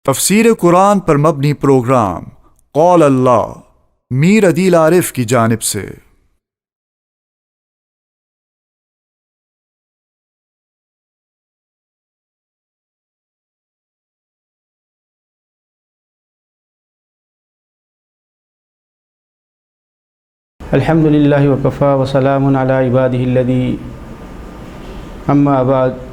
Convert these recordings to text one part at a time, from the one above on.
تفسیر قرآن پر مبنی پروگرام قول اللہ میر عدیل عارف کی جانب سے۔ الحمد للہ وکفا وسلام علی عبادہ الذی اما بعد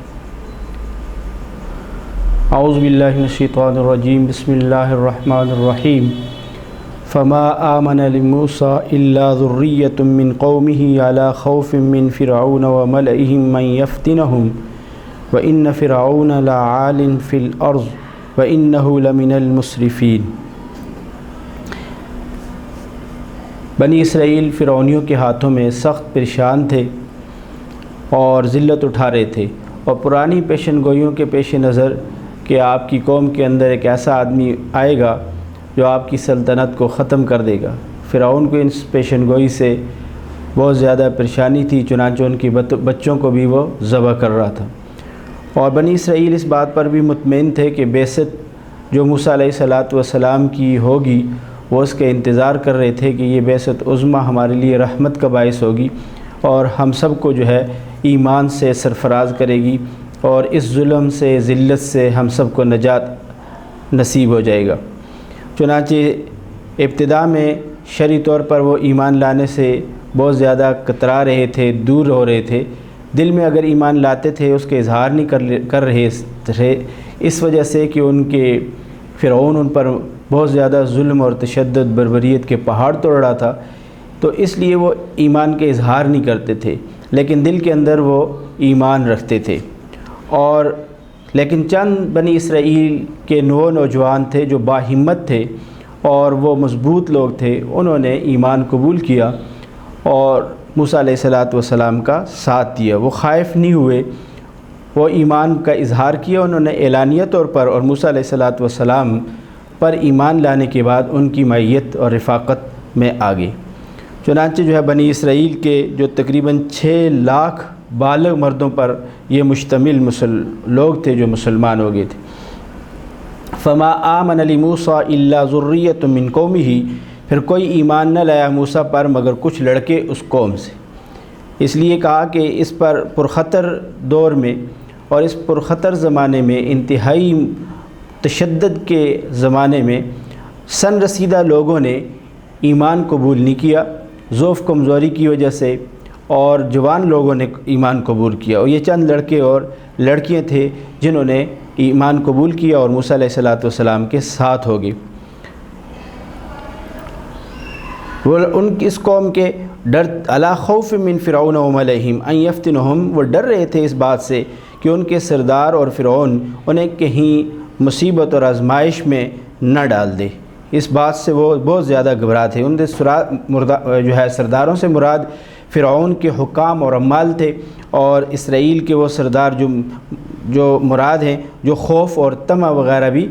اعوذ باللہ من الشیطان الرجیم بسم اللہ الرحمن الرحیم فما آمن لموسیٰ الا ذریۃ من قومہ علی خوف من فرعون وملئہم من یفتنہم وإن فرعون لعال فی الارض وإنہ لمن المسرفین۔ بنی اسرائیل فرعونیوں کے ہاتھوں میں سخت پریشان تھے اور ذلت اٹھا رہے تھے، اور پرانی پیشن گوئیوں کے پیش نظر کہ آپ کی قوم کے اندر ایک ایسا آدمی آئے گا جو آپ کی سلطنت کو ختم کر دے گا۔ فرعون کو اس پیشن گوئی سے بہت زیادہ پریشانی تھی، چنانچہ ان کی بچوں کو بھی وہ ذبح کر رہا تھا، اور بنی اسرائیل اس بات پر بھی مطمئن تھے کہ بعثت جو موسیٰ علیہ السلام کی ہوگی وہ اس کے انتظار کر رہے تھے کہ یہ بعثت عظمیٰ ہمارے لیے رحمت کا باعث ہوگی اور ہم سب کو جو ہے ایمان سے سرفراز کرے گی، اور اس ظلم سے ذلت سے ہم سب کو نجات نصیب ہو جائے گا۔ چنانچہ ابتدا میں شرعی طور پر وہ ایمان لانے سے بہت زیادہ کترا رہے تھے، دور ہو رہے تھے، دل میں اگر ایمان لاتے تھے اس کے اظہار نہیں کر رہے تھے، اس وجہ سے کہ ان کے فرعون ان پر بہت زیادہ ظلم اور تشدد بربریت کے پہاڑ توڑ رہا تھا، تو اس لیے وہ ایمان کے اظہار نہیں کرتے تھے، لیکن دل کے اندر وہ ایمان رکھتے تھے۔ اور لیکن چند بنی اسرائیل کے نوجوان تھے جو باہمت تھے اور وہ مضبوط لوگ تھے، انہوں نے ایمان قبول کیا اور موسیٰ علیہ السلام کا ساتھ دیا۔ وہ خائف نہیں ہوئے، وہ ایمان کا اظہار کیا انہوں نے اعلانیہ طور پر، اور موسیٰ علیہ السلام پر ایمان لانے کے بعد ان کی معیت اور رفاقت میں آگے۔ چنانچہ جو ہے بنی اسرائیل کے جو تقریباً 6 لاکھ بالغ مردوں پر یہ مشتمل لوگ تھے جو مسلمان ہو گئے تھے۔ فما آمن لموسیٰ الا ذریۃ من قومہ، پھر کوئی ایمان نہ لایا موسیٰ پر مگر کچھ لڑکے اس قوم سے۔ اس لیے کہا کہ اس پر پرخطر دور میں اور اس پرخطر زمانے میں، انتہائی تشدد کے زمانے میں، سن رسیدہ لوگوں نے ایمان قبول نہیں کیا ضعف کمزوری کی وجہ سے، اور جوان لوگوں نے ایمان قبول کیا، اور یہ چند لڑکے اور لڑکیاں تھے جنہوں نے ایمان قبول کیا اور موسیٰ علیہ السلام کے ساتھ ہو گئے۔ وہ اس قوم کے ڈر علی خوف من فرعون وملئہم ان یفتنہم، وہ ڈر رہے تھے اس بات سے کہ ان کے سردار اور فرعون انہیں کہیں مصیبت اور آزمائش میں نہ ڈال دے، اس بات سے وہ بہت زیادہ گھبرا تھے۔ ان جو ہے سرداروں سے مراد فرعون کے حکام اور عمال تھے، اور اسرائیل کے وہ سردار جو مراد ہیں جو خوف اور طمع وغیرہ بھی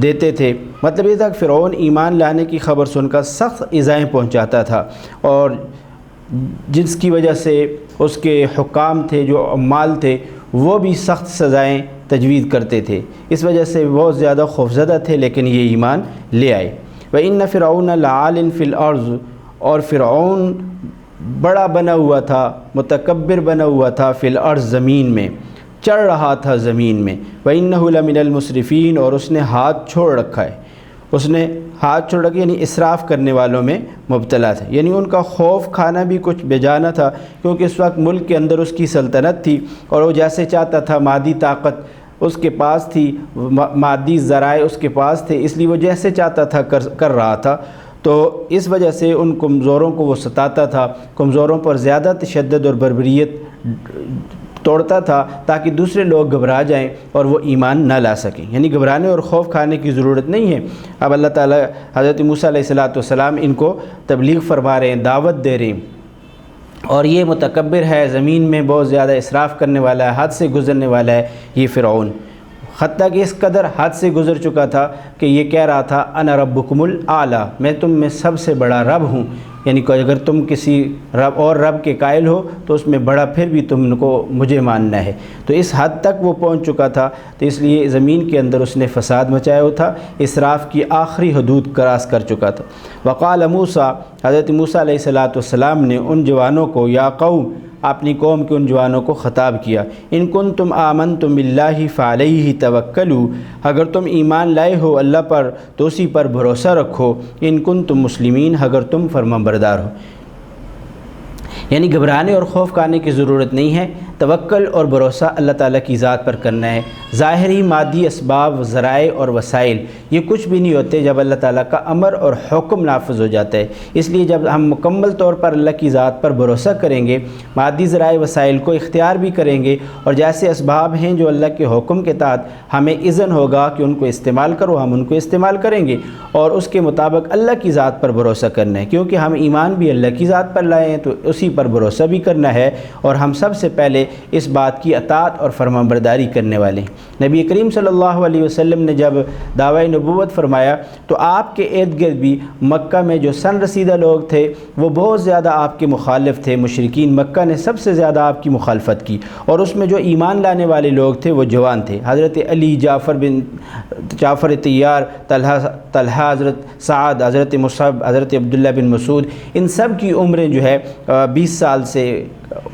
دیتے تھے۔ مطلب یہ تھا کہ فرعون ایمان لانے کی خبر سن کر سخت ایذائیں پہنچاتا تھا، اور جس کی وجہ سے اس کے حکام تھے جو عمال تھے وہ بھی سخت سزائیں تجویز کرتے تھے، اس وجہ سے بہت زیادہ خوفزدہ تھے، لیکن یہ ایمان لے آئے۔ وَإِنَّ فِرْعَوْنَ لَعَالٍ فِي الْأَرْضِ، اور فرعون بڑا بنا ہوا تھا، متکبر بنا ہوا تھا، فی الارض زمین میں، چڑھ رہا تھا زمین میں، وَإِنَّهُ لَمِنَ الْمُسْرِفِينَ، اور اس نے ہاتھ چھوڑ رکھا ہے، اس نے ہاتھ چھوڑ رکھا، یعنی اسراف کرنے والوں میں مبتلا تھا۔ یعنی ان کا خوف کھانا بھی کچھ بے جا نہ تھا، کیونکہ اس وقت ملک کے اندر اس کی سلطنت تھی، اور وہ جیسے چاہتا تھا، مادی طاقت اس کے پاس تھی، مادی ذرائع اس کے پاس تھے، اس لیے وہ جیسے چاہتا تھا کر رہا تھا، تو اس وجہ سے ان کمزوروں کو وہ ستاتا تھا، کمزوروں پر زیادہ تشدد اور بربریت توڑتا تھا تاکہ دوسرے لوگ گھبرا جائیں اور وہ ایمان نہ لا سکیں۔ یعنی گھبرانے اور خوف کھانے کی ضرورت نہیں ہے۔ اب اللہ تعالیٰ حضرت موسیٰ علیہ السلام ان کو تبلیغ فرما رہے ہیں، دعوت دے رہے ہیں، اور یہ متکبر ہے، زمین میں بہت زیادہ اسراف کرنے والا ہے، حد سے گزرنے والا ہے یہ فرعون، حتیٰ کہ اس قدر حد سے گزر چکا تھا کہ یہ کہہ رہا تھا انا ربکم الاعلی، میں تم میں سب سے بڑا رب ہوں، یعنی کہ اگر تم کسی رب کے قائل ہو تو اس میں بڑا پھر بھی تم کو مجھے ماننا ہے۔ تو اس حد تک وہ پہنچ چکا تھا، تو اس لیے زمین کے اندر اس نے فساد مچایا ہوا تھا، اسراف کی آخری حدود کراس کر چکا تھا۔ وقال موسیٰ، حضرت موسیٰ علیہ السلام نے ان جوانوں کو، یا قوم، اپنی قوم کے ان جوانوں کو خطاب کیا، ان کنتم آمنتم باللہ فعلیہ توکلوا، اگر تم ایمان لائے ہو اللہ پر تو اسی پر بھروسہ رکھو، ان کنتم مسلمین، اگر تم فرمانبردار ہو۔ یعنی گھبرانے اور خوف کھانے کی ضرورت نہیں ہے، توکل اور بھروسہ اللہ تعالیٰ کی ذات پر کرنا ہے۔ ظاہری مادی اسباب، ذرائع اور وسائل یہ کچھ بھی نہیں ہوتے جب اللہ تعالیٰ کا امر اور حکم نافذ ہو جاتا ہے۔ اس لیے جب ہم مکمل طور پر اللہ کی ذات پر بھروسہ کریں گے، مادی ذرائع وسائل کو اختیار بھی کریں گے، اور جیسے اسباب ہیں جو اللہ کے حکم کے تحت ہمیں اذن ہوگا کہ ان کو استعمال کرو، ہم ان کو استعمال کریں گے، اور اس کے مطابق اللہ کی ذات پر بھروسہ کرنا ہے، کیونکہ ہم ایمان بھی اللہ کی ذات پر لائے ہیں تو اسی پر بھروسہ بھی کرنا ہے، اور ہم سب سے پہلے اس بات کی اطاعت اور فرمانبرداری کرنے والے ہیں۔ نبی کریم صلی اللہ علیہ وسلم نے جب دعوی نبوت فرمایا تو آپ کے ارد گرد بھی مکہ میں جو سن رسیدہ لوگ تھے وہ بہت زیادہ آپ کے مخالف تھے۔ مشرکین مکہ نے سب سے زیادہ آپ کی مخالفت کی، اور اس میں جو ایمان لانے والے لوگ تھے وہ جوان تھے۔ حضرت علی، جعفر طیار، طلحہ، حضرت سعد، حضرت مصعب، حضرت عبداللہ بن مسعود، ان سب کی عمریں جو ہے 20 سال سے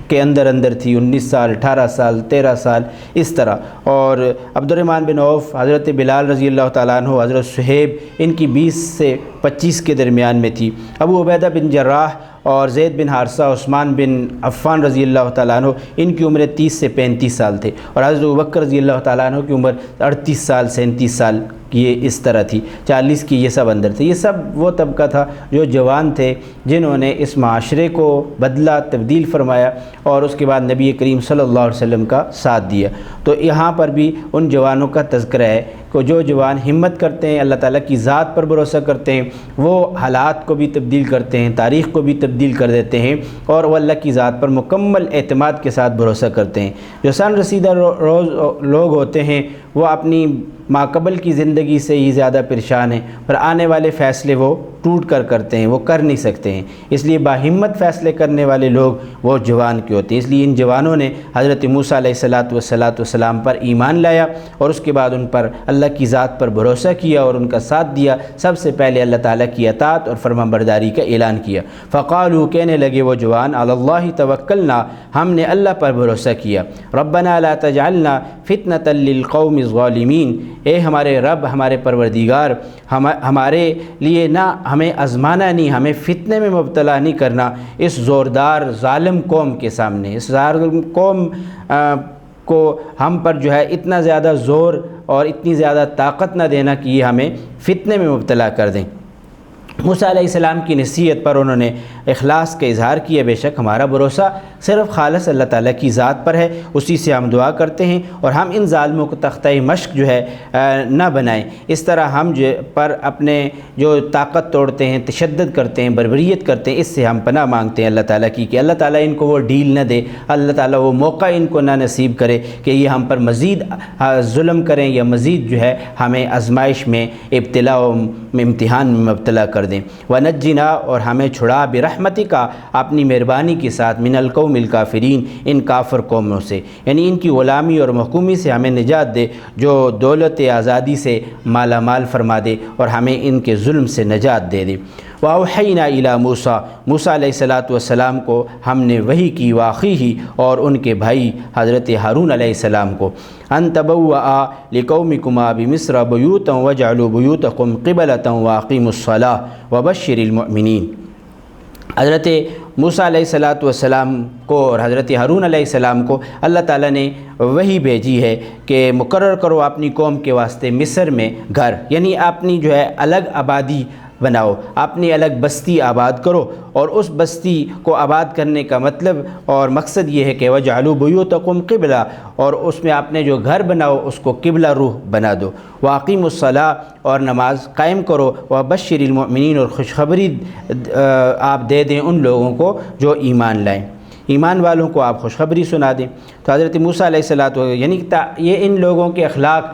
کے اندر تھی، 19 سال، 18 سال، 13 سال، اس طرح۔ اور عبد الرحمن بن عوف، حضرت بلال رضی اللہ تعالیٰ عنہ، حضرت صہیب، ان کی 20 سے 25 کے درمیان میں تھی۔ ابو عبیدہ بن جراح اور زید بن حارثہ، عثمان بن عفان رضی اللہ تعالیٰ عنہ، ان کی عمریں 30 سے 35 سال تھے، اور حضرت ابوبکر رضی اللہ تعالیٰ عنہ کی عمر 38 سال سے 37 سال یہ اس طرح تھی، 40 کی یہ سب اندر تھے۔ یہ سب وہ طبقہ تھا جو جوان تھے، جنہوں نے اس معاشرے کو بدلا، تبدیل فرمایا، اور اس کے بعد نبی کریم صلی اللہ علیہ وسلم کا ساتھ دیا۔ تو یہاں پر بھی ان جوانوں کا تذکرہ ہے کہ جو جوان ہمت کرتے ہیں، اللہ تعالیٰ کی ذات پر بھروسہ کرتے ہیں، وہ حالات کو بھی تبدیل کرتے ہیں، تاریخ کو بھی تبدیل کر دیتے ہیں، اور وہ اللہ کی ذات پر مکمل اعتماد کے ساتھ بھروسہ کرتے ہیں۔ جو سن رسیدہ لوگ ہوتے ہیں وہ اپنی ماقبل کی زندگی سے ہی زیادہ پریشان ہیں، پر آنے والے فیصلے وہ ٹوٹ کر کرتے ہیں، وہ کر نہیں سکتے ہیں، اس لیے باہمت فیصلے کرنے والے لوگ وہ جوان کے ہوتے ہیں۔ اس لیے ان جوانوں نے حضرت موسیٰ علیہ السلام پر ایمان لایا، اور اس کے بعد ان پر اللہ کی ذات پر بھروسہ کیا اور ان کا ساتھ دیا۔ سب سے پہلے اللہ تعالیٰ کی اطاعت اور فرمانبرداری کا اعلان کیا۔ فقالوا، کہنے لگے وہ جوان، علی اللہ توکلنا، ہم نے اللہ پر بھروسہ کیا، ربنا لا تجعلنا فتنة للقوم الظالمین، اے ہمارے رب، ہمارے پروردگار، ہمارے لیے نہ ہمیں آزمانا نہیں، ہمیں فتنے میں مبتلا نہیں کرنا اس زوردار ظالم قوم کے سامنے۔ اس ظالم قوم کو ہم پر جو ہے اتنا زیادہ زور اور اتنی زیادہ طاقت نہ دینا کہ یہ ہمیں فتنے میں مبتلا کر دیں۔ موسیٰ علیہ السلام کی نصیحت پر انہوں نے اخلاص کا اظہار کیا، بے شک ہمارا بھروسہ صرف خالص اللہ تعالیٰ کی ذات پر ہے، اسی سے ہم دعا کرتے ہیں، اور ہم ان ظالموں کو تختہ مشق جو ہے نہ بنائیں۔ اس طرح ہم پر اپنے جو طاقت توڑتے ہیں، تشدد کرتے ہیں، بربریت کرتے ہیں، اس سے ہم پناہ مانگتے ہیں اللہ تعالیٰ کی کہ اللہ تعالیٰ ان کو وہ ڈیل نہ دے، اللہ تعالیٰ وہ موقع ان کو نہ نصیب کرے کہ یہ ہم پر مزید ظلم کریں یا مزید جو ہے ہمیں آزمائش میں، ابتلا و امتحان میں مبتلا کر دیں۔ وَنَجِّنَا، اور ہمیں چھڑا، برحمتک، اپنی مہربانی کے ساتھ، من القوم الکافرین، ان کافر قوموں سے، یعنی ان کی غلامی اور محکومی سے ہمیں نجات دے، جو دولت آزادی سے مالا مال فرما دے اور ہمیں ان کے ظلم سے نجات دے دے۔ وَأَوْحَيْنَا إِلَىٰ مُوسَىٰ، موسیٰ علیہ السلام کو ہم نے وحی کی، وَأَخِيهِ، اور ان کے بھائی حضرت ہارون علیہ السلام کو، أَن تَبَوَّآ لِقَوْمِكُمَا بِمِصْرَ بُيُوتًا وَاجْعَلُوا بُيُوتَكُمْ قِبْلَةً وَأَقِيمُوا الصَّلَاةَ وَبَشِّرِ الْمُؤْمِنِينَ۔ حضرت موسیٰ علیہ السلام کو اور حضرت ہارون علیہ السلام کو اللہ تعالیٰ نے وحی بھیجی ہے کہ مقرر کرو اپنی قوم کے واسطے مصر میں گھر، یعنی اپنی جو ہے الگ آبادی بناؤ، اپنی الگ بستی آباد کرو، اور اس بستی کو آباد کرنے کا مطلب اور مقصد یہ ہے کہ وَجْعَلُوا بُيُوتَكُمْ قِبْلَةً، اور اس میں اپنے جو گھر بناؤ اس کو قبلہ روح بنا دو، وَأَقِيمُوا الصَّلَاةَ، اور نماز قائم کرو، وَبَشِّرِ الْمُؤْمِنِينَ، اور خوشخبری آپ دے دیں ان لوگوں کو جو ایمان لائیں، ایمان والوں کو آپ خوشخبری سنا دیں۔ تو حضرت موسیٰ علیہ السلام، یعنی یہ ان لوگوں کے اخلاق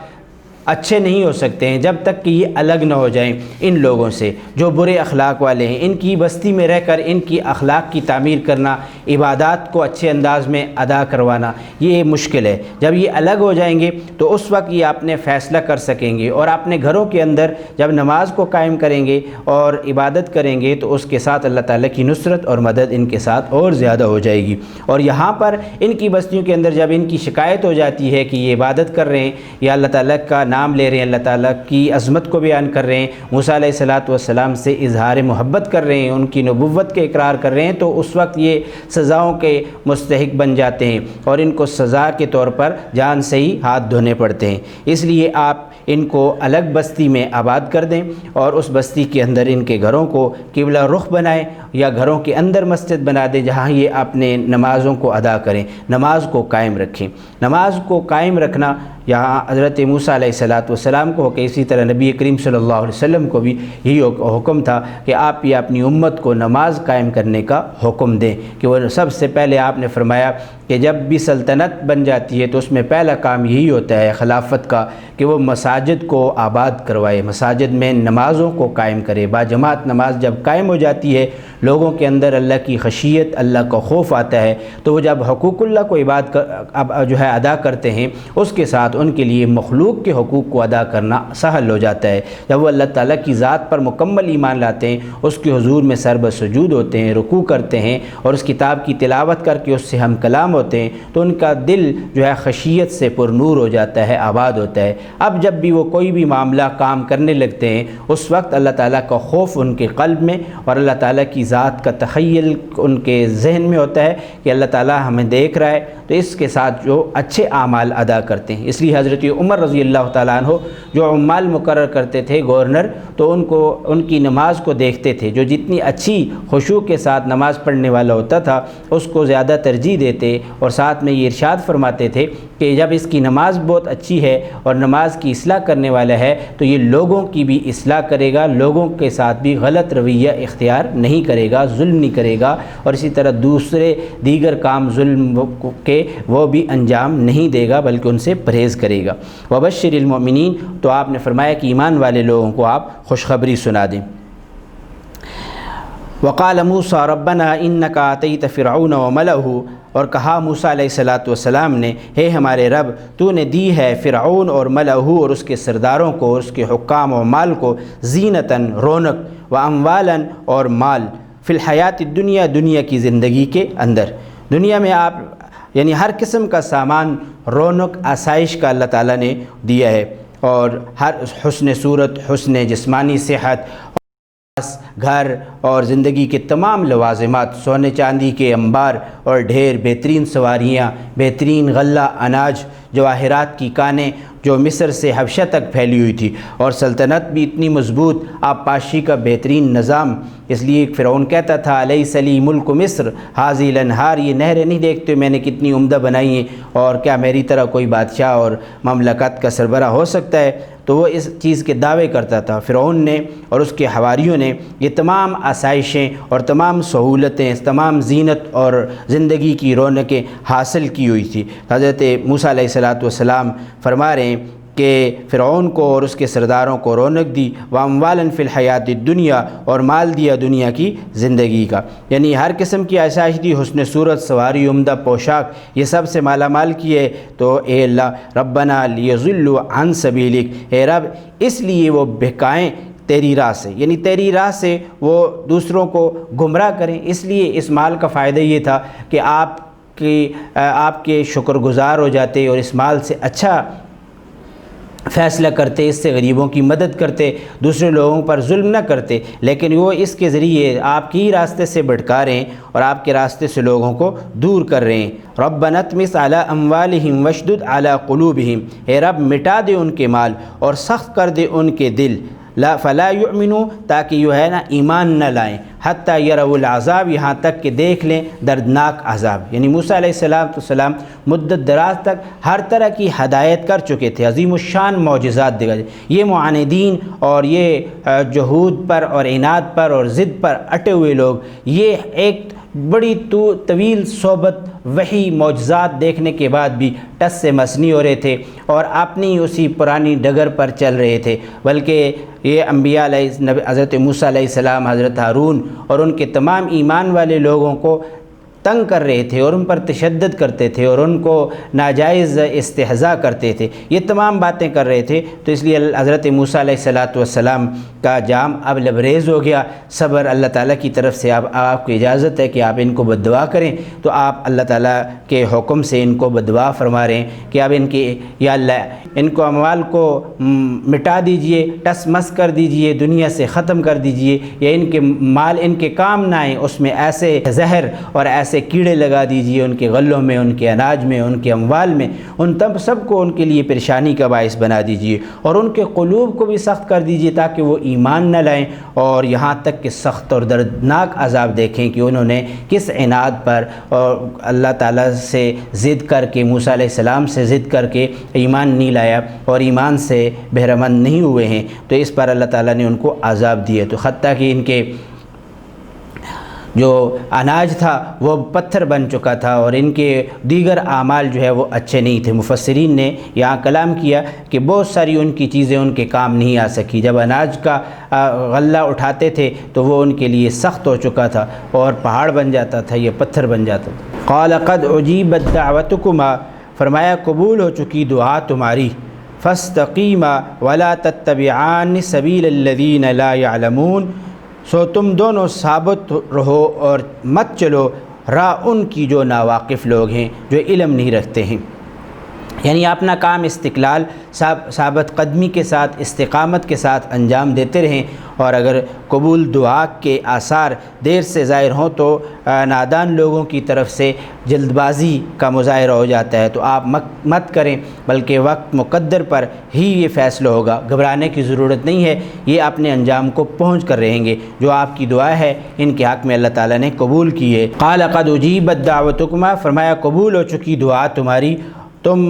اچھے نہیں ہو سکتے ہیں جب تک کہ یہ الگ نہ ہو جائیں ان لوگوں سے جو برے اخلاق والے ہیں۔ ان کی بستی میں رہ کر ان کی اخلاق کی تعمیر کرنا، عبادات کو اچھے انداز میں ادا کروانا یہ مشکل ہے۔ جب یہ الگ ہو جائیں گے تو اس وقت یہ اپنے فیصلہ کر سکیں گے، اور اپنے گھروں کے اندر جب نماز کو قائم کریں گے اور عبادت کریں گے تو اس کے ساتھ اللہ تعالیٰ کی نصرت اور مدد ان کے ساتھ اور زیادہ ہو جائے گی۔ اور یہاں پر ان کی بستیوں کے اندر جب ان کی شکایت ہو جاتی ہے کہ یہ عبادت کر رہے ہیں یا اللہ تعالیٰ کا نام لے رہے ہیں، اللہ تعالیٰ کی عظمت کو بیان کر رہے ہیں، موسیٰ علیہ السلام سے اظہار محبت کر رہے ہیں، ان کی نبوت کے اقرار کر رہے ہیں، تو اس وقت یہ سزاؤں کے مستحق بن جاتے ہیں اور ان کو سزا کے طور پر جان سے ہی ہاتھ دھونے پڑتے ہیں۔ اس لیے آپ ان کو الگ بستی میں آباد کر دیں اور اس بستی کے اندر ان کے گھروں کو قبلہ رخ بنائیں یا گھروں کے اندر مسجد بنا دیں جہاں یہ اپنے نمازوں کو ادا کریں، نماز کو قائم رکھیں۔ نماز کو قائم رکھنا یہاں حضرت موسیٰ علیہ السلام کو کہ اسی طرح نبی کریم صلی اللہ علیہ وسلم کو بھی یہی حکم تھا کہ آپ یہ اپنی امت کو نماز قائم کرنے کا حکم دیں، کہ وہ سب سے پہلے آپ نے فرمایا کہ جب بھی سلطنت بن جاتی ہے تو اس میں پہلا کام یہی ہوتا ہے خلافت کا کہ وہ مساجد کو آباد کروائے، مساجد میں نمازوں کو قائم کرے۔ باجماعت نماز جب قائم ہو جاتی ہے، لوگوں کے اندر اللہ کی خشیت، اللہ کا خوف آتا ہے، تو وہ جب حقوق اللہ کو ادا کرتے ہیں، اس کے ساتھ ان کے لیے مخلوق کے حقوق کو ادا کرنا سہل ہو جاتا ہے۔ جب وہ اللہ تعالیٰ کی ذات پر مکمل ایمان لاتے ہیں، اس کے حضور میں سر بسجود ہوتے ہیں، رکوع کرتے ہیں اور اس کتاب کی تلاوت کر کے اس سے ہم کلام ہوتے ہیں، تو ان کا دل خشیت سے پر نور ہو جاتا ہے، آباد ہوتا ہے۔ اب جب بھی وہ کوئی بھی معاملہ کام کرنے لگتے ہیں، اس وقت اللہ تعالیٰ کا خوف ان کے قلب میں اور اللہ تعالیٰ کی ذات کا تخیل ان کے ذہن میں ہوتا ہے کہ اللہ تعالیٰ ہمیں دیکھ رہا ہے، تو اس کے ساتھ جو اچھے اعمال ادا کرتے ہیں۔ اس لیے حضرت عمر رضی اللہ تعالیٰ عنہ جو عمال مقرر کرتے تھے، گورنر، تو ان کی نماز کو دیکھتے تھے، جو جتنی اچھی خشوع کے ساتھ نماز پڑھنے والا ہوتا تھا اس کو زیادہ ترجیح دیتے، اور ساتھ میں یہ ارشاد فرماتے تھے کہ جب اس کی نماز بہت اچھی ہے اور نماز کی اصلاح کرنے والا ہے تو یہ لوگوں کی بھی اصلاح کرے گا، لوگوں کے ساتھ بھی غلط رویہ اختیار نہیں کرے گا، ظلم نہیں کرے گا، اور اسی طرح دیگر کام ظلم کے وہ بھی انجام نہیں دے گا بلکہ ان سے پرہیز کرے گا۔ وبشر المؤمنین، تو آپ نے فرمایا کہ ایمان والے لوگوں کو آپ خوشخبری سنا دیں۔ وقال موسیٰ ربنا انک آتیت فرعون وملأہ، اور کہا موسیٰ علیہ السلام نے، ہے ہمارے رب، تو نے دی ہے فرعون اور ملأہ اور اس کے سرداروں کو، اس کے حکام و مال کو، زینتاً رونق، و اموالاً اور مال، فی الحیات الدنیا دنیا کی زندگی کے اندر۔ دنیا میں آپ یعنی ہر قسم کا سامان، رونق، آسائش کا اللہ تعالیٰ نے دیا ہے، اور ہر حسن صورت، حسن جسمانی صحت، گھر اور زندگی کے تمام لوازمات، سونے چاندی کے انبار اور ڈھیر، بہترین سواریاں، بہترین غلہ اناج، جواہرات کی کانیں جو مصر سے حبشہ تک پھیلی ہوئی تھی، اور سلطنت بھی اتنی مضبوط، آبپاشی کا بہترین نظام۔ اس لیے فرعون کہتا تھا الیس لی ملک مصر ھذی الانہار، یہ نہریں نہیں دیکھتے میں نے کتنی عمدہ بنائی ہیں، اور کیا میری طرح کوئی بادشاہ اور مملکت کا سربراہ ہو سکتا ہے؟ تو وہ اس چیز کے دعوے کرتا تھا۔ فرعون نے اور اس کے حواریوں نے یہ تمام آسائشیں اور تمام سہولتیں، تمام زینت اور زندگی کی رونقیں حاصل کی ہوئی تھی۔ حضرت موسیٰ علیہ السلام فرما رہے ہیں کہ فرعون کو اور اس کے سرداروں کو رونق دی، واموالاً فی الحیات الدنیا، اور مال دیا دنیا کی زندگی کا، یعنی ہر قسم کی آسائش دی، حسن صورت، سواری، عمدہ پوشاک، یہ سب سے مالا مال کیے۔ تو اے اللہ ربنا لیضلوا عن سبیلک، اے رب اس لیے وہ بہکائیں تیری راہ سے، یعنی تیری راہ سے وہ دوسروں کو گمراہ کریں۔ اس لیے اس مال کا فائدہ یہ تھا کہ آپ کے شکر گزار ہو جاتے اور اس مال سے اچھا فیصلہ کرتے، اس سے غریبوں کی مدد کرتے، دوسرے لوگوں پر ظلم نہ کرتے، لیکن وہ اس کے ذریعے آپ کی راستے سے بھٹکا رہے ہیں اور آپ کے راستے سے لوگوں کو دور کر رہے ہیں۔ ربنا اطمس علی اموالہم واشدد علی قلوبہم، اے رب مٹا دے ان کے مال اور سخت کر دے ان کے دل، فلا یؤمنوا، تاکہ یہ ہے نا ایمان نہ لائیں، حتی یروا العذاب، یہاں تک کہ دیکھ لیں دردناک عذاب۔ یعنی موسیٰ علیہ السلام مدت دراز تک ہر طرح کی ہدایت کر چکے تھے، عظیم الشان معجزات دکھا، یہ معاندین اور یہ جہود پر اور عناد پر اور ضد پر اٹے ہوئے لوگ، یہ ایک بڑی طویل صحبت وحی معجزات دیکھنے کے بعد بھی ٹس سے مس نہیں ہو رہے تھے اور اپنی اسی پرانی ڈگر پر چل رہے تھے، بلکہ یہ انبیاء حضرت موسیٰ علیہ السلام، حضرت ہارون اور ان کے تمام ایمان والے لوگوں کو تنگ کر رہے تھے اور ان پر تشدد کرتے تھے اور ان کو ناجائز استہزاء کرتے تھے، یہ تمام باتیں کر رہے تھے۔ تو اس لیے حضرت موسیٰ علیہ السلام کا جام اب لبریز ہو گیا۔ صبر اللہ تعالیٰ کی طرف سے آپ کو اجازت ہے کہ آپ ان کو بد دعا کریں، تو آپ اللہ تعالیٰ کے حکم سے ان کو بد دعا فرما رہے ہیں کہ اب یا اللہ ان کو اموال کو مٹا دیجئے، ٹس مس کر دیجئے، دنیا سے ختم کر دیجئے، یا ان کے مال ان کے کام نہ آئیں، اس میں ایسے زہر اور ایسے کیڑے لگا دیجئے ان کے غلوں میں، ان کے اناج میں، ان کے اموال میں، ان سب کو ان کے لیے پریشانی کا باعث بنا دیجئے، اور ان کے قلوب کو بھی سخت کر دیجئے تاکہ وہ ایمان نہ لائیں، اور یہاں تک کہ سخت اور دردناک عذاب دیکھیں کہ انہوں نے کس عناد پر اور اللہ تعالیٰ سے ضد کر کے، موسیٰ علیہ السلام سے ضد کر کے ایمان نہیں لایا اور ایمان سے بہرمند نہیں ہوئے ہیں، تو اس پر اللہ تعالیٰ نے ان کو عذاب دیے۔ تو حتیٰ کہ ان کے جو اناج تھا وہ پتھر بن چکا تھا اور ان کے دیگر اعمال جو ہے وہ اچھے نہیں تھے۔ مفسرین نے یہاں کلام کیا کہ بہت ساری ان کی چیزیں ان کے کام نہیں آ سکی، جب اناج کا غلہ اٹھاتے تھے تو وہ ان کے لیے سخت ہو چکا تھا اور پہاڑ بن جاتا تھا، یہ پتھر بن جاتا تھا۔ قال قد اجیبت دعوتکما، فرمایا قبول ہو چکی دعا تمہاری، فاستقیما ولا تتبعان سبیل الذین لا یعلمون، سو تم دونوں ثابت رہو اور مت چلو راہ ان کی جو ناواقف لوگ ہیں، جو علم نہیں رکھتے ہیں۔ یعنی اپنا کام استقلال، ثابت قدمی کے ساتھ، استقامت کے ساتھ انجام دیتے رہیں، اور اگر قبول دعا کے آثار دیر سے ظاہر ہوں تو نادان لوگوں کی طرف سے جلد بازی کا مظاہرہ ہو جاتا ہے، تو آپ مت کریں، بلکہ وقت مقدر پر ہی یہ فیصلہ ہوگا، گھبرانے کی ضرورت نہیں ہے، یہ اپنے انجام کو پہنچ کر رہیں گے۔ جو آپ کی دعا ہے ان کے حق میں اللہ تعالیٰ نے قبول کی ہے۔ قال قد اجیبت دعوتکما، فرمایا قبول ہو چکی دعا تمہاری، تم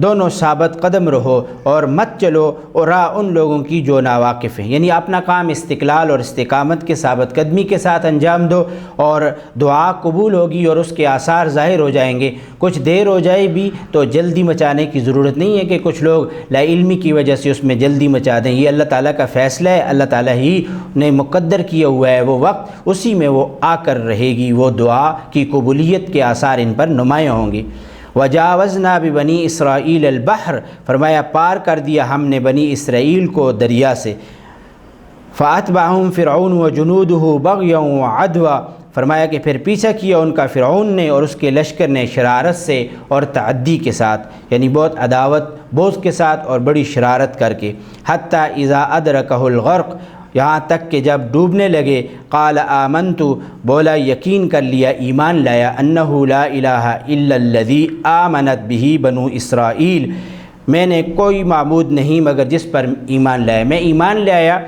دونوں ثابت قدم رہو اور مت چلو اور راہ ان لوگوں کی جو ناواقف ہیں، یعنی اپنا کام استقلال اور استقامت کے ثابت قدمی کے ساتھ انجام دو، اور دعا قبول ہوگی اور اس کے آثار ظاہر ہو جائیں گے۔ کچھ دیر ہو جائے بھی تو جلدی مچانے کی ضرورت نہیں ہے کہ کچھ لوگ لا علمی کی وجہ سے اس میں جلدی مچا دیں، یہ اللہ تعالیٰ کا فیصلہ ہے، اللہ تعالیٰ ہی نے مقدر کیا ہوا ہے وہ وقت، اسی میں وہ آ کر رہے گی، وہ دعا کی قبولیت کے آثار ان پر نمایاں ہوں گے۔ وجاوزنا ببنی اسرائیل البحر، فرمایا پار کر دیا ہم نے بنی اسرائیل کو دریا سے، فاتبعہم فرعون وجنودہ بغیا وعدوا، فرمایا کہ پھر پیچھا کیا ان کا فرعون نے اور اس کے لشکر نے شرارت سے اور تعدی کے ساتھ، یعنی بہت عداوت بغض کے ساتھ اور بڑی شرارت کر کے، حتی اذا ادرکہ الغرق، یہاں تک کہ جب ڈوبنے لگے، قال آمنت، بولا یقین کر لیا، ایمان لایا، انہ لا الہ الا الذی آمنت بہ بنو اسرائیل، میں نے کوئی معبود نہیں مگر جس پر ایمان لایا، میں ایمان لایا،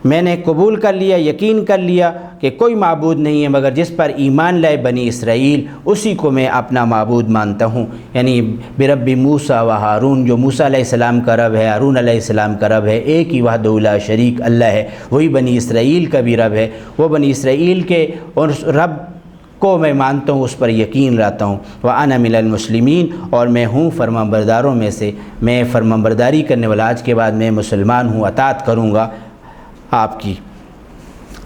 میں نے قبول کر لیا، یقین کر لیا کہ کوئی معبود نہیں ہے مگر جس پر ایمان لائے بنی اسرائیل، اسی کو میں اپنا معبود مانتا ہوں، یعنی برب موسیٰ و ہارون، جو موسیٰ علیہ السلام کا رب ہے، ہارون علیہ السلام کا رب ہے، ایک ہی وحدہ لا شریک اللہ ہے، وہی بنی اسرائیل کا بھی رب ہے، وہ بنی اسرائیل کے اور رب کو میں مانتا ہوں، اس پر یقین رہتا ہوں۔ وَأَنَا مِنَ الْمُسْلِمِينَ، اور میں ہوں فرمانبرداروں میں سے، میں فرمانبرداری کرنے والا، آج کے بعد میں مسلمان ہوں، اطاعت کروں گا آپ کی۔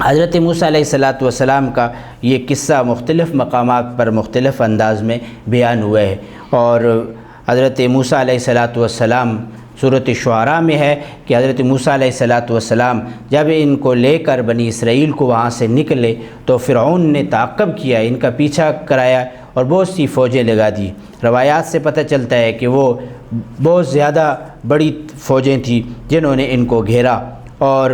حضرت موسیٰ علیہ السلام کا یہ قصہ مختلف مقامات پر مختلف انداز میں بیان ہوا ہے، اور حضرت موسیٰ علیہ السلام سورۃ شعراء میں ہے کہ حضرت موسیٰ علیہ السلام جب ان کو لے کر بنی اسرائیل کو وہاں سے نکلے تو فرعون نے تعقب کیا، ان کا پیچھا کرایا اور بہت سی فوجیں لگا دی۔ روایات سے پتہ چلتا ہے کہ وہ بہت زیادہ بڑی فوجیں تھیں جنہوں نے ان کو گھیرا، اور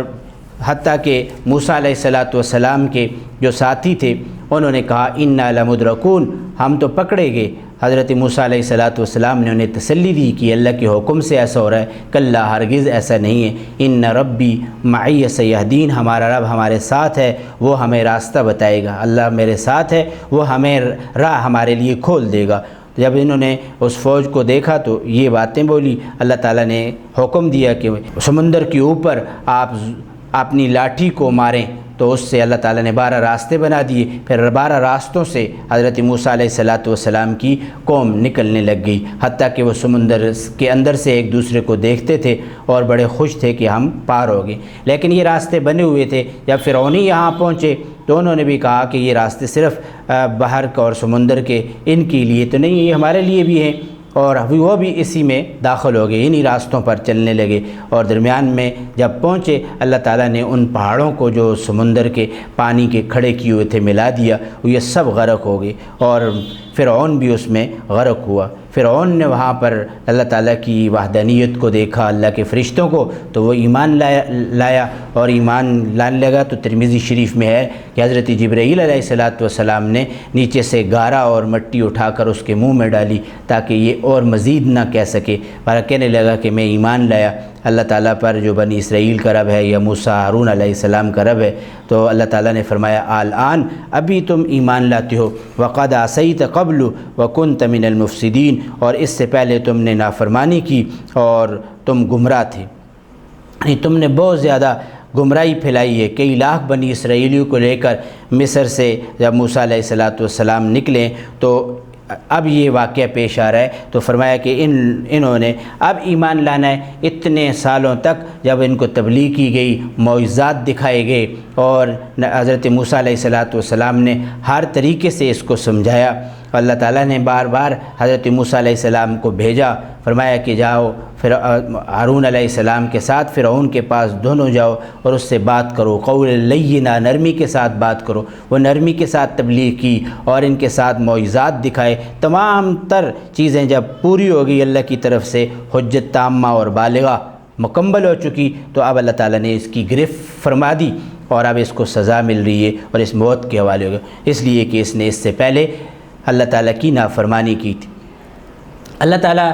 حتیٰ کہ موسیٰ علیہ السلام کے جو ساتھی تھے انہوں نے کہا انا لمدرکون، ہم تو پکڑے گئے۔ حضرت موسیٰ علیہ السلام نے انہیں تسلی دی کہ اللہ کے حکم سے ایسا ہو رہا ہے، کلا ہرگز ایسا نہیں ہے، ان ربی معی سیہدین، ہمارا رب ہمارے ساتھ ہے، وہ ہمیں راستہ بتائے گا، اللہ میرے ساتھ ہے، وہ ہمیں راہ ہمارے لیے کھول دے گا۔ جب انہوں نے اس فوج کو دیکھا تو یہ باتیں بولی، اللہ تعالیٰ نے حکم دیا کہ سمندر کے اوپر آپ اپنی لاٹھی کو ماریں، تو اس سے اللہ تعالیٰ نے 12 راستے بنا دیے، پھر 12 راستوں سے حضرت موسیٰ علیہ السلام کی قوم نکلنے لگ گئی، حتیٰ کہ وہ سمندر کے اندر سے ایک دوسرے کو دیکھتے تھے اور بڑے خوش تھے کہ ہم پار ہو گئے۔ لیکن یہ راستے بنے ہوئے تھے، جب فرعونی یہاں پہنچے تو انہوں نے بھی کہا کہ یہ راستے صرف بحر کا اور سمندر کے ان کے لیے تو نہیں، یہ ہمارے لیے بھی ہیں، اور وہ بھی اسی میں داخل ہو گئے، انہی راستوں پر چلنے لگے، اور درمیان میں جب پہنچے اللہ تعالیٰ نے ان پہاڑوں کو جو سمندر کے پانی کے کھڑے کیے ہوئے تھے ملا دیا، یہ سب غرق ہو گئے، اور فرعون بھی اس میں غرق ہوا۔ فرعون نے وہاں پر اللہ تعالیٰ کی وحدانیت کو دیکھا، اللہ کے فرشتوں کو، تو وہ ایمان لایا اور ایمان لانے لگا۔ تو ترمذی شریف میں ہے کہ حضرت جبرائیل علیہ السلام نے نیچے سے گارا اور مٹی اٹھا کر اس کے منہ میں ڈالی تاکہ یہ اور مزید نہ کہہ سکے، پر کہنے لگا کہ میں ایمان لایا اللہ تعالیٰ پر جو بنی اسرائیل کا رب ہے یا موسیٰ ہارون علیہ السلام کا رب ہے۔ تو اللہ تعالیٰ نے فرمایا الآن ابھی تم ایمان لاتے ہو، وقد عصیت قبل وکنت من المفسدین، اور اس سے پہلے تم نے نافرمانی کی اور تم گمراہ تھے، یعنی تم نے بہت زیادہ گمراہی پھیلائی ہے۔ کئی لاکھ بنی اسرائیلیوں کو لے کر مصر سے جب موسیٰ علیہ السلام نکلے تو اب یہ واقعہ پیش آ رہا ہے، تو فرمایا کہ انہوں نے اب ایمان لانا ہے۔ اتنے سالوں تک جب ان کو تبلیغ کی گئی، معجزات دکھائے گئے، اور حضرت موسیٰ علیہ السلام نے ہر طریقے سے اس کو سمجھایا، اللہ تعالیٰ نے بار بار حضرت موسیٰ علیہ السلام کو بھیجا، فرمایا کہ جاؤ پھر ہارون علیہ السلام کے ساتھ فرعون کے پاس دونوں جاؤ اور اس سے بات کرو، قول لینا، نرمی کے ساتھ بات کرو۔ وہ نرمی کے ساتھ تبلیغ کی اور ان کے ساتھ معجزات دکھائے۔ تمام تر چیزیں جب پوری ہو گئی، اللہ کی طرف سے حجت تامہ اور بالغہ مکمل ہو چکی، تو اب اللہ تعالیٰ نے اس کی گرفت فرما دی اور اب اس کو سزا مل رہی ہے اور اس موت کے حوالے ہو گیا، اس لیے کہ اس نے اس سے پہلے اللہ تعالیٰ کی نافرمانی کی تھی۔ اللہ تعالیٰ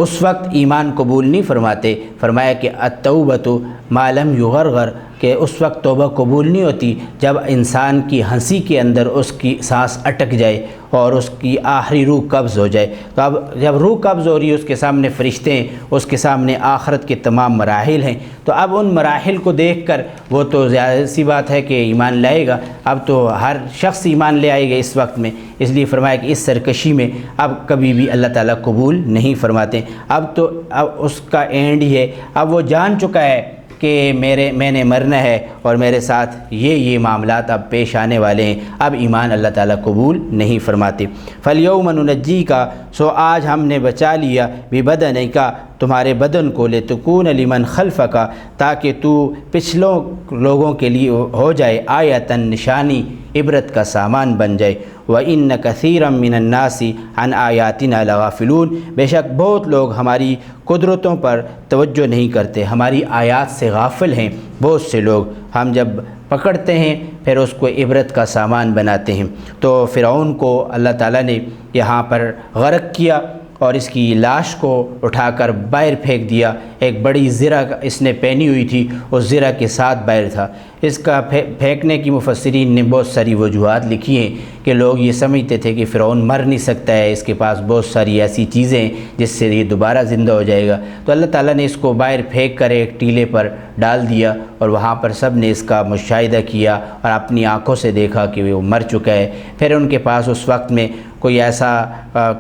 اس وقت ایمان قبول نہیں فرماتے، فرمایا کہ التوبۃ ما لم یغرغر، کہ اس وقت توبہ قبول نہیں ہوتی جب انسان کی ہنسی کے اندر اس کی سانس اٹک جائے اور اس کی آخری روح قبض ہو جائے۔ تو اب جب روح قبض ہو رہی ہے، اس کے سامنے فرشتے ہیں، اس کے سامنے آخرت کے تمام مراحل ہیں، تو اب ان مراحل کو دیکھ کر وہ تو زیادہ سی بات ہے کہ ایمان لائے گا، اب تو ہر شخص ایمان لے آئے گا اس وقت میں، اس لیے فرمایا کہ اس سرکشی میں اب کبھی بھی اللہ تعالیٰ قبول نہیں فرماتے۔ اب تو اس کا اینڈ ہی ہے، اب وہ جان چکا ہے کہ میں نے مرنا ہے اور میرے ساتھ یہ معاملات اب پیش آنے والے ہیں، اب ایمان اللہ تعالیٰ قبول نہیں فرماتے۔ فَالْيَوْمَ نُنَجِّيكَ، سو آج ہم نے بچا لیا بِبَدَنِكَ، تمہارے بدن کو، لِتَكُونَ لِمَنْ خَلْفَكَ، تاکہ تو پچھلوں لوگوں کے لیے ہو جائے آیتاً، نشانی، عبرت کا سامان بن جائے۔ وَإِنَّ كَثِيرًا مِّنَ النَّاسِ عَنْ آيَاتِنَا لَغَافِلُونَ، بے شک بہت لوگ ہماری قدرتوں پر توجہ نہیں کرتے، ہماری آیات سے غافل ہیں بہت سے لوگ، ہم جب پکڑتے ہیں پھر اس کو عبرت کا سامان بناتے ہیں۔ تو فرعون کو اللہ تعالیٰ نے یہاں پر غرق کیا اور اس کی لاش کو اٹھا کر باہر پھینک دیا۔ ایک بڑی زرہ اس نے پہنی ہوئی تھی، اس زرہ کے ساتھ باہر تھا۔ اس کا پھینکنے کی مفسرین نے بہت ساری وجوہات لکھی ہیں کہ لوگ یہ سمجھتے تھے کہ فرعون مر نہیں سکتا ہے، اس کے پاس بہت ساری ایسی چیزیں ہیں جس سے یہ دوبارہ زندہ ہو جائے گا، تو اللہ تعالیٰ نے اس کو باہر پھینک کر ایک ٹیلے پر ڈال دیا، اور وہاں پر سب نے اس کا مشاہدہ کیا اور اپنی آنکھوں سے دیکھا کہ وہ مر چکا ہے۔ پھر ان کے پاس اس وقت میں کوئی ایسا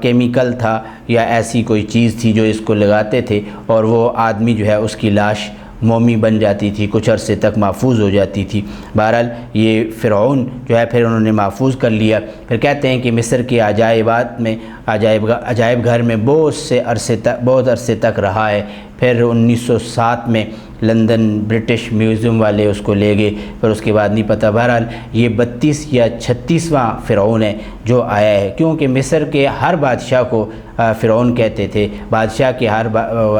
کیمیکل تھا یا ایسی کوئی چیز تھی جو اس کو لگاتے تھے اور وہ آدمی جو ہے اس کی لاش مومی بن جاتی تھی، کچھ عرصے تک محفوظ ہو جاتی تھی۔ بہرحال یہ فرعون جو ہے پھر انہوں نے محفوظ کر لیا۔ پھر کہتے ہیں کہ مصر کے عجائبات میں عجائب گھر میں بہت عرصے تک رہا ہے۔ پھر 1907 میں لندن برٹش میوزیم والے اس کو لے گئے، پھر اس کے بعد نہیں پتہ۔ بہرحال یہ 32 یا 36واں فرعون ہے جو آیا ہے، کیونکہ مصر کے ہر بادشاہ کو فرعون کہتے تھے،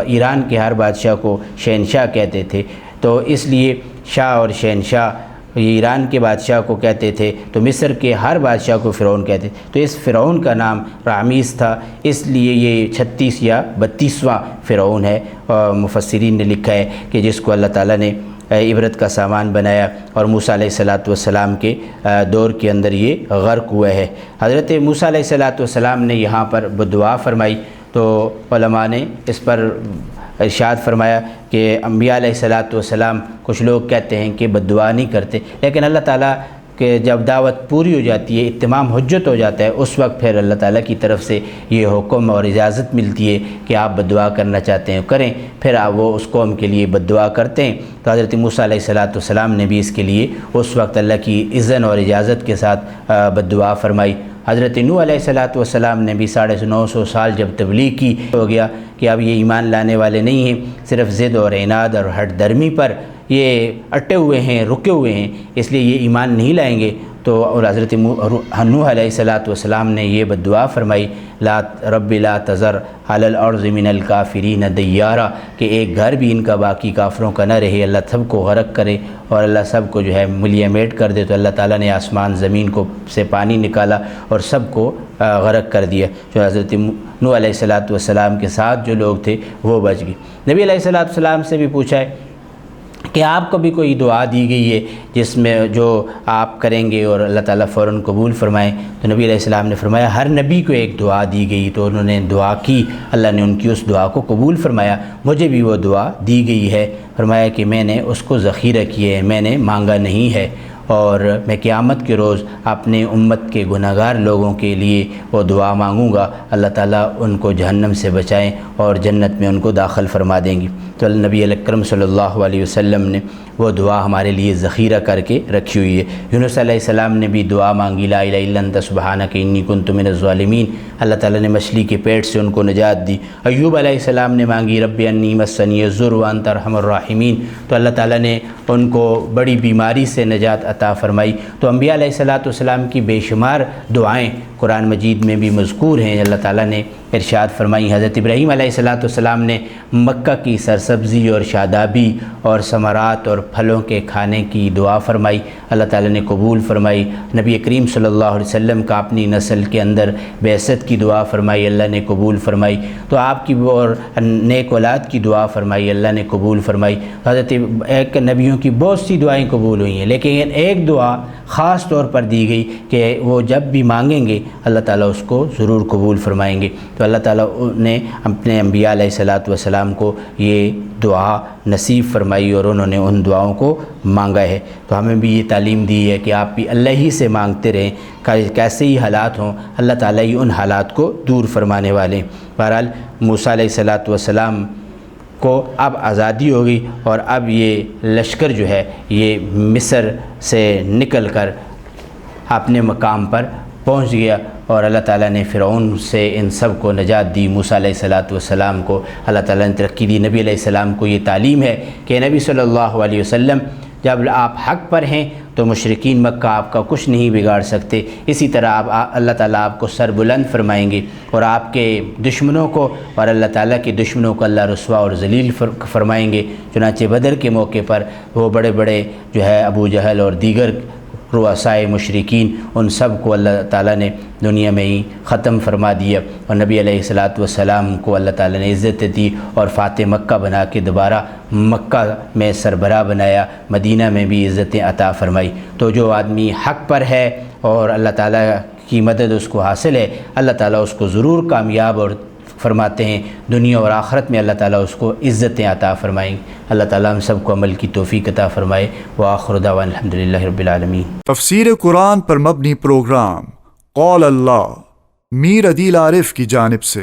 ایران کے ہر بادشاہ کو شہنشاہ کہتے تھے، تو اس لیے شاہ اور شہنشاہ ایران کے بادشاہ کو کہتے تھے، تو مصر کے ہر بادشاہ کو فرعون کہتے تھے۔ تو اس فرعون کا نام رامیس تھا، اس لیے یہ 36 یا 32واں فرعون ہے۔ مفسرین نے لکھا ہے کہ جس کو اللہ تعالیٰ نے عبرت کا سامان بنایا، اور موسیٰ علیہ السلام کے دور کے اندر یہ غرق ہوا ہے۔ حضرت موسیٰ علیہ السلام نے یہاں پر دعا فرمائی، تو علماء نے اس پر ارشاد فرمایا کہ انبیاء علیہ الصلاۃ والسلام کچھ لوگ کہتے ہیں کہ بد دعا نہیں کرتے، لیکن اللہ تعالیٰ کہ جب دعوت پوری ہو جاتی ہے، اتمام حجت ہو جاتا ہے، اس وقت پھر اللہ تعالیٰ کی طرف سے یہ حکم اور اجازت ملتی ہے کہ آپ بد دعا کرنا چاہتے ہیں کریں، پھر آپ وہ اس قوم کے لیے بد دعا کرتے ہیں۔ تو حضرت موسیٰ علیہ السلام نے بھی اس کے لیے اس وقت اللہ کی اذن اور اجازت کے ساتھ بد دعا فرمائی۔ حضرت نوح علیہ السلام نے بھی 950 سال جب تبلیغ کی، ہو گیا کہ اب یہ ایمان لانے والے نہیں ہیں، صرف ضد اور عناد اور ہٹ درمی پر یہ اٹے ہوئے ہیں، رکے ہوئے ہیں، اس لیے یہ ایمان نہیں لائیں گے۔ تو اور حضرت نوح علیہ السلام نے یہ بد دعا فرمائی، لا رب لا تذر علی الارض من الکافرین دیارا، کہ ایک گھر بھی ان کا باقی کافروں کا نہ رہے، اللہ سب کو غرق کرے اور اللہ سب کو جو ہے ملیہ میٹ کر دے۔ تو اللہ تعالیٰ نے آسمان زمین کو سے پانی نکالا اور سب کو غرق کر دیا۔ جو حضرت نوح علیہ السلام کے ساتھ جو لوگ تھے وہ بچ گئے۔ نبی علیہ السلام سے بھی پوچھا ہے کہ آپ کو بھی کوئی دعا دی گئی ہے جس میں جو آپ کریں گے اور اللہ تعالیٰ فوراً قبول فرمائیں؟ تو نبی علیہ السلام نے فرمایا ہر نبی کو ایک دعا دی گئی، تو انہوں نے دعا کی، اللہ نے ان کی اس دعا کو قبول فرمایا۔ مجھے بھی وہ دعا دی گئی ہے، فرمایا کہ میں نے اس کو ذخیرہ کیے ہے، میں نے مانگا نہیں ہے، اور میں قیامت کے روز اپنے امت کے گناہگار لوگوں کے لیے وہ دعا مانگوں گا، اللہ تعالیٰ ان کو جہنم سے بچائیں اور جنت میں ان کو داخل فرما دیں گی۔ تو نبی اکرم صلی اللہ علیہ وسلم نے وہ دعا ہمارے لیے ذخیرہ کر کے رکھی ہوئی ہے۔ یونس علیہ السلام نے بھی دعا مانگی، لا الہ الا انت سبحانک انی کنت من الظالمین، اللہ تعالیٰ نے مچھلی کے پیٹ سے ان کو نجات دی۔ ایوب علیہ السلام نے مانگی، رب انی مسنی الضر وانت ارحم الراحمین، تو اللہ تعالیٰ نے ان کو بڑی بیماری سے نجات عطا فرمائی۔ تو انبیاء علیہ السلام کی بے شمار دعائیں قرآن مجید میں بھی مذکور ہیں، اللہ تعالیٰ نے ارشاد فرمائی۔ حضرت ابراہیم علیہ السلام نے مکہ کی سرسبزی اور شادابی اور ثمرات اور پھلوں کے کھانے کی دعا فرمائی، اللہ تعالیٰ نے قبول فرمائی۔ نبی کریم صلی اللہ علیہ وسلم کا اپنی نسل کے اندر بعثت کی دعا فرمائی، اللہ نے قبول فرمائی۔ تو آپ کی اور نیک اولاد کی دعا فرمائی، اللہ نے قبول فرمائی۔ حضرت ایک نبیوں کی بہت سی دعائیں قبول ہوئی ہیں، لیکن ایک دعا خاص طور پر دی گئی کہ وہ جب بھی مانگیں گے اللہ تعالیٰ اس کو ضرور قبول فرمائیں گے۔ تو اللہ تعالیٰ نے اپنے انبیاء علیہ السلام کو یہ دعا نصیب فرمائی اور انہوں نے ان دعاؤں کو مانگا ہے۔ تو ہمیں بھی یہ تعلیم دی ہے کہ آپ بھی اللہ ہی سے مانگتے رہیں، کیسے ہی حالات ہوں، اللہ تعالیٰ ہی ان حالات کو دور فرمانے والے ہیں۔ بہرحال موسیٰ علیہ السلام کو اب آزادی ہو گئی اور اب یہ لشکر جو ہے یہ مصر سے نکل کر اپنے مقام پر پہنچ گیا، اور اللہ تعالیٰ نے فرعون سے ان سب کو نجات دی۔ موسیٰ علیہ السلام کو اللہ تعالیٰ نے ترقی دی۔ نبی علیہ السلام کو یہ تعلیم ہے کہ نبی صلی اللہ علیہ وسلم جب آپ حق پر ہیں تو مشرکین مکہ آپ کا کچھ نہیں بگاڑ سکتے، اسی طرح اللہ تعالیٰ آپ کو سر بلند فرمائیں گے، اور آپ کے دشمنوں کو اور اللہ تعالیٰ کے دشمنوں کو اللہ رسوا اور ذلیل فرمائیں گے۔ چنانچہ بدر کے موقع پر وہ بڑے بڑے جو ہے ابو جہل اور دیگر رؤسائے مشرکین، ان سب کو اللہ تعالیٰ نے دنیا میں ہی ختم فرما دیا، اور نبی علیہ السلام کو اللہ تعالیٰ نے عزت دی اور فاتح مکہ بنا کے دوبارہ مکہ میں سربراہ بنایا، مدینہ میں بھی عزتیں عطا فرمائی۔ تو جو آدمی حق پر ہے اور اللہ تعالیٰ کی مدد اس کو حاصل ہے، اللہ تعالیٰ اس کو ضرور کامیاب اور فرماتے ہیں، دنیا اور آخرت میں اللہ تعالیٰ اس کو عزتیں عطا فرمائیں۔ اللہ تعالیٰ ہم سب کو عمل کی توفیق عطا فرمائے۔ وآخر دعوانا الحمدللہ رب العالمین۔ تفسیر قرآن پر مبنی پروگرام قول اللہ میر عدیل عارف کی جانب سے